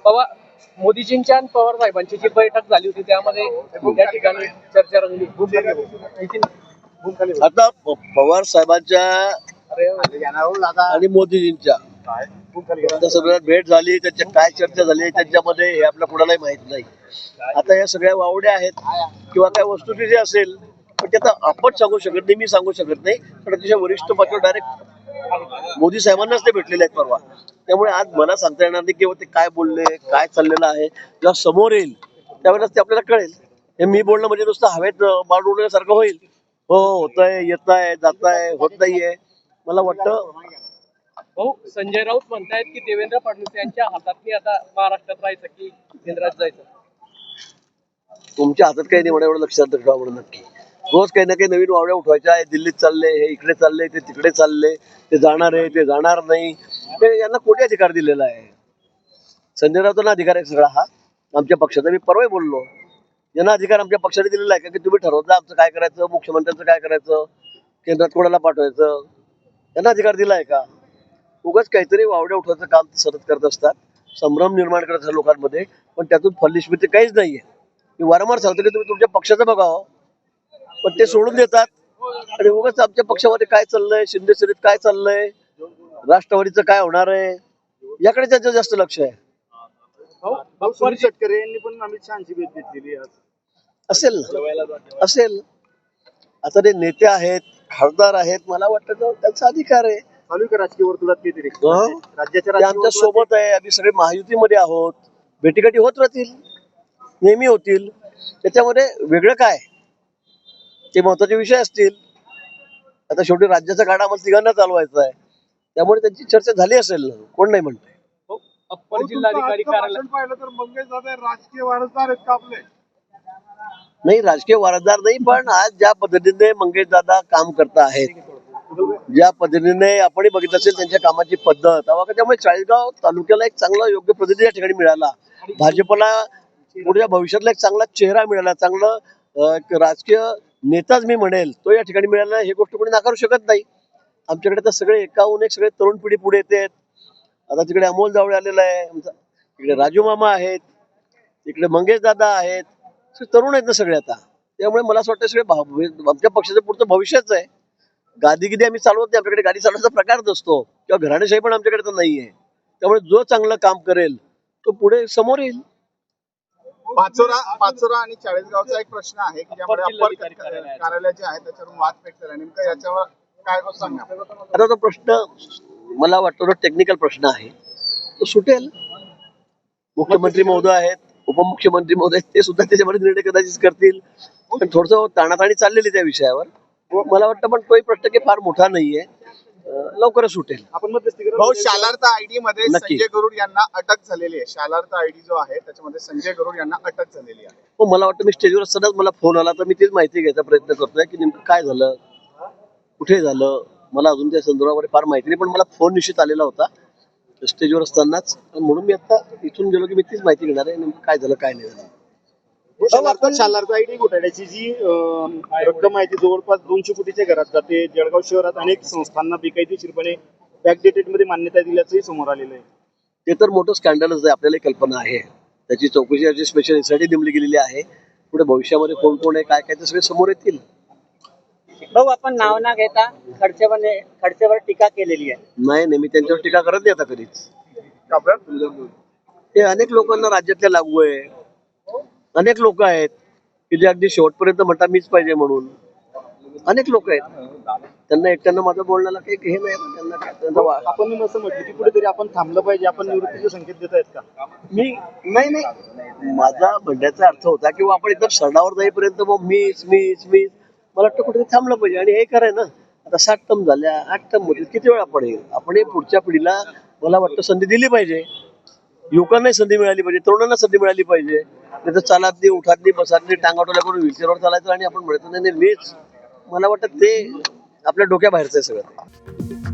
पवार मोदीजींच्या आणि पवार साहेबांची जी बैठक झाली होती त्यामध्ये त्या ठिकाणी चर्चा रंगली. आता पवार साहेबांच्या आणि मोदीजींच्या सगळ्यात भेट झाली, त्याच्या काय चर्चा झाली त्याच्यामध्ये हे आपल्या कुणालाही माहित नाही. आता या सगळ्या वावड्या आहेत किंवा काय वस्तुस्थिती असेल पण ते आता आपण सांगू शकत नाही, मी सांगू शकत नाही. पण अतिशय वरिष्ठ पातळीवर डायरेक्ट मोदी साहेबांनाच ते भेटलेले आहेत परवा. त्यामुळे आज मला सांगता येणार नाही की ते काय बोलले, काय चाललेलं आहे. जेव्हा समोर येईल त्यावेळेस ते आपल्याला कळेल. हे मी बोलणं म्हणजे नुसतं हवेत बाळ उडवण्यासारखं होईल. हो, होतंय, येत आहे, जात आहे, होत नाहीये. मला वाटतं संजय राऊत म्हणतायत की देवेंद्र फडणवीस यांच्या हातातली आता महाराष्ट्रात राहायचं की केंद्रात जायचं. तुमच्या हातात काही नाही एवढं लक्षात ठेवा म्हणून नक्की. रोज काही ना काही नवीन वावड्या उठवायच्या आहे. दिल्लीत चालले, हे इकडे चालले, ते तिकडे चालले, ते जाणार आहे, ते जाणार नाही. ते यांना कोणी अधिकार दिलेला आहे? संजय राऊतांना अधिकार आहे सगळा हा आमच्या पक्षाचा. मी परवाही बोललो, यांना अधिकार आमच्या पक्षाने दिलेला आहे का की तुम्ही ठरवता आमचं काय करायचं, मुख्यमंत्र्यांचं काय करायचं, केंद्रात कोणाला पाठवायचं? यांना अधिकार दिला आहे का? उगाच काहीतरी वावड्या उठवायचं काम सतत करत असतात, संभ्रम निर्माण करत असतात लोकांमध्ये. पण त्यातून फलनिष्पत्ती काहीच नाहीये. मी वारंवार सांगतो की तुम्ही तुमच्या पक्षाचं बघावं, पण ते सोडून देतात. आणि उगाच आमच्या पक्षामध्ये काय चाललंय, शिंदे सेनेत काय चाललंय, राष्ट्रवादीचं काय होणार आहे, याकडे त्यांचं जास्त लक्ष आहे. शेतकरी यांनी पण अमित शहाची भेट घेतलेली असेल असेल. आता ते नेते आहेत, खासदार आहेत, मला वाटतं त्यांचा अधिकार आहे. चालू का राजकीय वर्तुळात काहीतरी राज्याच्या आमच्या सोबत आहे. आम्ही सगळे महायुतीमध्ये आहोत. भेटीगाठी होत राहतील, नेहमी होतील. त्याच्यामध्ये वेगळं काय, ते महत्वाचे विषय असतील. आता शेवटी राज्याचा गाडा आम्हाला तिघांना चालवायचा आहे, त्यामुळे त्यांची चर्चा झाली असेल, कोण नाही म्हणतंय. अप्पर जिल्हाधिकारी कार्यालय पाहिलं तर मंगेश दादा राजकीय वारसदार आहेत का आपले? नाही, राजकीय वारसदार नाही, पण आज ज्या पद्धतीने मंगेश दादा काम करत आहेत, ज्या पद्धतीने आपणही बघितलं असेल त्यांच्या कामाची पद्धत, त्यामुळे चाळीसगाव तालुक्याला एक चांगला योग्य प्रतिनिधी या ठिकाणी मिळाला. भाजपला पुढच्या भविष्यातला एक चांगला चेहरा मिळाला, चांगलं एक राजकीय नेताच मी म्हणेल तो या ठिकाणी मिळाला. ही गोष्ट कोणी नाकारू शकत नाही. आमच्याकडे तर सगळे एकाहून एक सगळे तरुण पिढी पुढे येतात. आता तिकडे अमोल जावळे आलेला आहे, इकडे राजू मामा आहेत, इकडे मंगेश दादा आहेत, तरुण आहेत ना सगळे आता. त्यामुळे मला असं वाटतं सगळे आमच्या पक्षाचं पुढचं भविष्यच आहे. गादीगिरी आम्ही चालवत नाही, आपल्याकडे गाडी चालवायचा प्रकार नसतो किंवा घराणेशाही पण आमच्याकडे तर नाहीये. त्यामुळे जो चांगलं काम करेल तो पुढे समोर येईल. पाचोरा आणि चाळीसगावचा एक प्रश्न आहे की ज्यामध्ये अप्पर कार्यालय जे आहे त्याच्यावरून वाद पेटलेला, नेमकं याच्यावर काय सांगा? आता तो प्रश्न मला वाटतं टेक्निकल प्रश्न आहे, तो सुटेल. मुख्यमंत्री महोदय आहेत, उपमुख्यमंत्री महोदय, ते सुद्धा त्याच्यामध्ये निर्णय कदाचित करतील. पण थोडस ताणाताणी चाललेली त्या विषयावर. मला वाटतं पण तोही प्रश्न काही फार मोठा नाहीये, लवकरच सुटेल. आपण भाऊ, शालार्थ आयडी मध्ये संजय गरुड यांना अटक झालेली आहे. शालार्थ आयडी जो आहे त्याच्यामध्ये संजय गरुड यांना अटक झालेली आहे. हो, मला वाटतं मी स्टेजवर असतानाच मला फोन आला, तर मी तीच माहिती घ्यायचा प्रयत्न करतोय की नेमकं काय झालं, कुठे झालं. मला अजून त्या संदर्भामध्ये फार माहिती नाही, पण मला फोन निश्चित आलेला होता स्टेजवर असतानाच. म्हणून मी आता इथून गेलो की मी तीच माहिती घेणार आहे नेमकं काय झालं काय नाही झालं. शालार्थ आयडी घोटाळ्याची जी रक्कम आहे ती जवळपास 200 कोटीच्या घरात जाते. जळगाव शहरात अनेक संस्थांना बेकायदेशीरपणे बॅकडेटेड मध्ये मान्यता दिल्याचंही समोर आलेलं आहे. ते तर मोठं स्कॅन्डलच आहे, आपल्याला कल्पना आहे. त्याची चौकशी स्पेशल एसआयटी नेमली गेलेली आहे. पुढे भविष्यामध्ये कोण कोण आहे काय काय ते सगळे समोर येतील. भाऊ, आपण नाव ना घेता खडसेवर टीका केलेली आहे. नाही, मी त्यांच्यावर टीका करत नाही आता कधीच. ते अनेक लोकांना राज्यातल्या लागू आहे. अनेक लोक आहेत की जे अगदी शेवटपर्यंत म्हणतात मीच पाहिजे म्हणून. अनेक लोक आहेत, त्यांना एकट्यांना माझं बोलण्याला काही हे नाही. त्यांना काय आपण असं म्हटलं की कुठेतरी आपण थांबलं पाहिजे, आपण निवृत्तीचे संकेत देत आहेत का? मी नाही, माझा म्हणण्याचा अर्थ होता किंवा आपण एकदम सरणावर जाईपर्यंत मग मीच मला वाटतं कुठेतरी थांबलं पाहिजे. आणि हे कराय ना, आता 60 टर्म झाल्या, 8 टर्म मध्ये किती वेळा पडेल. आपण पुढच्या पिढीला मला वाटतं संधी दिली पाहिजे. युवकांनाही संधी मिळाली पाहिजे, तरुणांना संधी मिळाली पाहिजे. नाही तर चालातली, उठातली, बसातली, टांगाटोल्या करून व्हीलचेअरवर चालायचं आणि आपण म्हणतो नाही मीच. मला वाटतं ते आपल्या डोक्याबाहेरचं आहे सगळं.